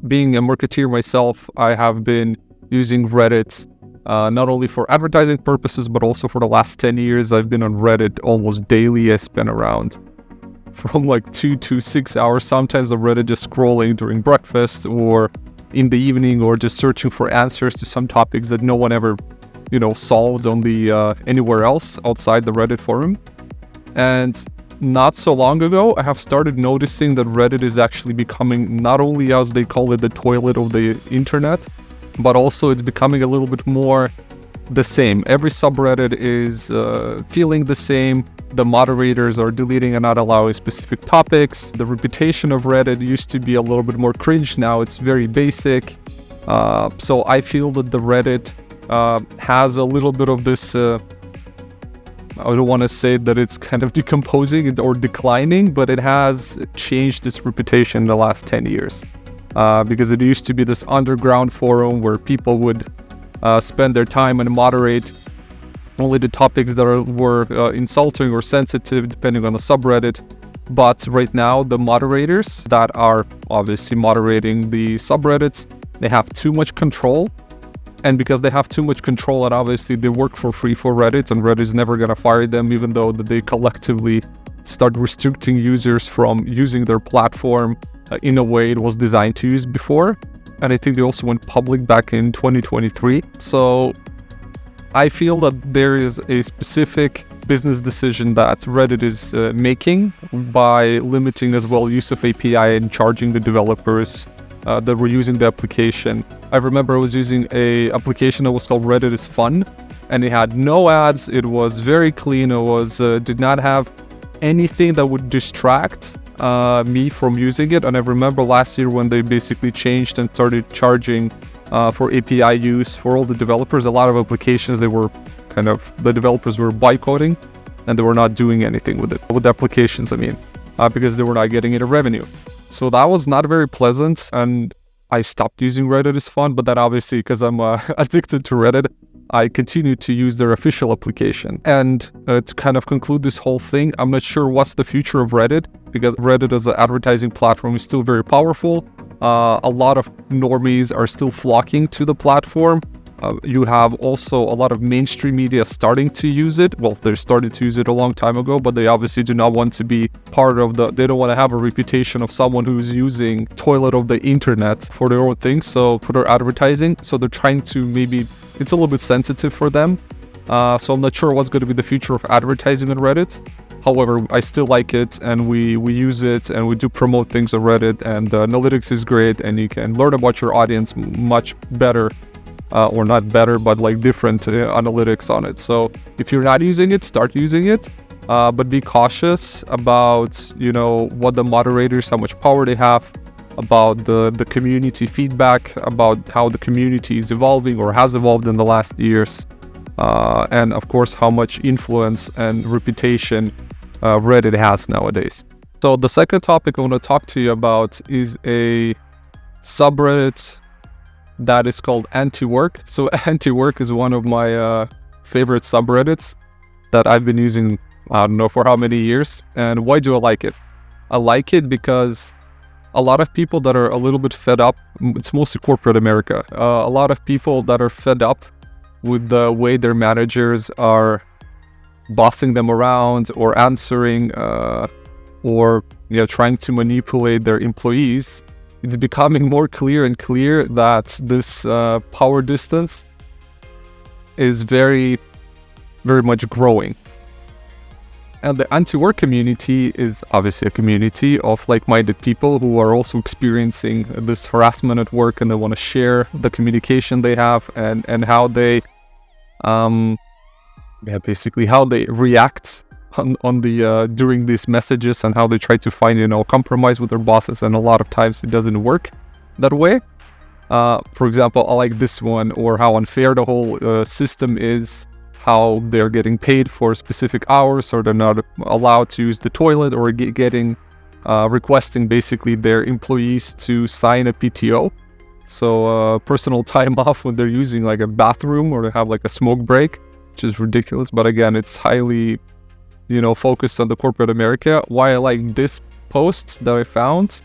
being a marketeer myself, I have been using Reddit not only for advertising purposes, but also for the last 10 years. I've been on Reddit almost daily. I spend around from like 2 to 6 hours sometimes on Reddit, just scrolling during breakfast or in the evening, or just searching for answers to some topics that no one ever, solved on the anywhere else outside the Reddit forum. And not so long ago, I have started noticing that Reddit is actually becoming, not only as they call it, the toilet of the internet, but also it's becoming a little bit more the same. Every subreddit is feeling the same. The moderators are deleting and not allowing specific topics. The reputation of Reddit used to be a little bit more cringe. Now it's very basic. So I feel that the Reddit has a little bit of this, I don't want to say that it's kind of decomposing or declining, but it has changed its reputation in the last 10 years. Because it used to be this underground forum where people would spend their time and moderate only the topics that were insulting or sensitive, depending on the subreddit. But right now, the moderators that are obviously moderating the subreddits, they have too much control. And because they have too much control, and obviously they work for free for Reddit, and Reddit is never going to fire them, even though they collectively start restricting users from using their platform in a way it was designed to use before. And I think they also went public back in 2023. So I feel that there is a specific business decision that Reddit is making by limiting as well use of API and charging the developers that were using the application. I remember I was using a application that was called Reddit is Fun, and it had no ads. It was very clean. It was did not have anything that would distract me from using it. And I remember last year when they basically changed and started charging for API use for all the developers. A lot of applications, the developers were boycotting, and they were not doing anything with it, with the applications, because they were not getting any revenue. So that was not very pleasant, and I stopped using Reddit is Fun. But then obviously, because I'm addicted to Reddit, I continue to use their official application. And to kind of conclude this whole thing, I'm not sure what's the future of Reddit, because Reddit as an advertising platform is still very powerful. A lot of normies are still flocking to the platform. You have also a lot of mainstream media starting to use it. Well, they started to use it a long time ago, but they obviously do not want to be part of they don't want to have a reputation of someone who's using toilet of the internet for their own things, so for their advertising. So they're trying to it's a little bit sensitive for them. So I'm not sure what's going to be the future of advertising on Reddit. However, I still like it, and we use it, and we do promote things on Reddit, and analytics is great, and you can learn about your audience much better. Or not better, but like different analytics on it. So if you're not using it, start using it, but be cautious about, what the moderators, how much power they have, about the community feedback, about how the community is evolving or has evolved in the last years, and of course, how much influence and reputation Reddit has nowadays. So the second topic I want to talk to you about is a subreddit that is called antiwork. So antiwork is one of my favorite subreddits that I've been using, I don't know for how many years. And why do I like it? I like it because a lot of people that are a little bit fed up, it's mostly corporate America, a lot of people that are fed up with the way their managers are bossing them around or answering or trying to manipulate their employees. It's becoming more clear and clear that this power distance is very, very much growing. And the anti-work community is obviously a community of like-minded people who are also experiencing this harassment at work, and they want to share the communication they have and how they, basically how they react on the during these messages, and how they try to find compromise with their bosses, and a lot of times it doesn't work that way. For example, I like this one, or how unfair the whole system is, how they're getting paid for specific hours, or they're not allowed to use the toilet, or requesting basically their employees to sign a PTO, so personal time off when they're using like a bathroom, or they have like a smoke break, which is ridiculous. But again, it's highly focused on the corporate America. Why I like this post that I found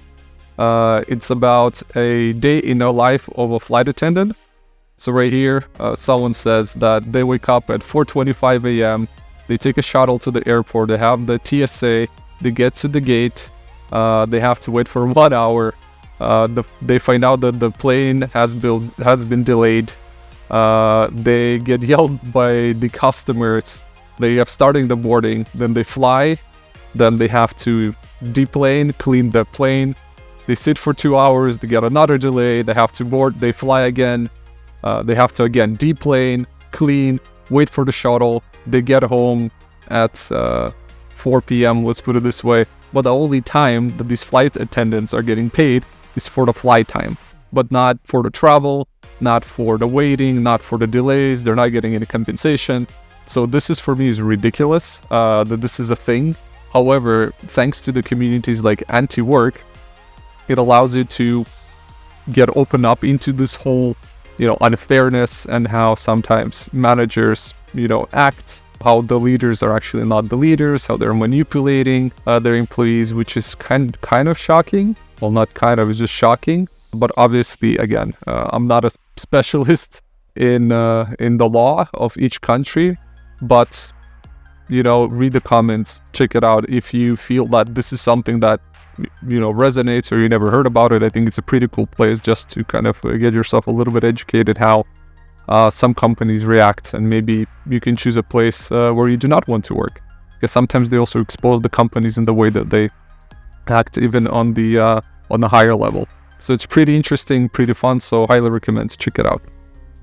It's about a day in the life of a flight attendant. So right here, someone says that they wake up at 4:25 a.m., they take a shuttle to the airport, they have the TSA, they get to the gate, they have to wait for 1 hour, they find out that the plane has been delayed, they get yelled by the customers, they have starting the boarding, then they fly, then they have to deplane, clean the plane, they sit for 2 hours, they get another delay, they have to board, they fly again, they have to again deplane, clean, wait for the shuttle, they get home at 4 p.m., let's put it this way, but the only time that these flight attendants are getting paid is for the flight time, but not for the travel, not for the waiting, not for the delays, they're not getting any compensation. So this is, for me, is ridiculous, that this is a thing. However, thanks to the communities like antiwork, it allows you to get open up into this whole, unfairness and how sometimes managers, act, how the leaders are actually not the leaders, how they're manipulating their employees, which is kind of shocking. Well, not kind of, it's just shocking. But obviously, again, I'm not a specialist in the law of each country, but read the comments, check it out if you feel that this is something that resonates or you never heard about it. I think it's a pretty cool place just to kind of get yourself a little bit educated how some companies react, and maybe you can choose a place where you do not want to work, because sometimes they also expose the companies in the way that they act, even on the higher level. So it's pretty interesting, pretty fun, so highly recommend, check it out.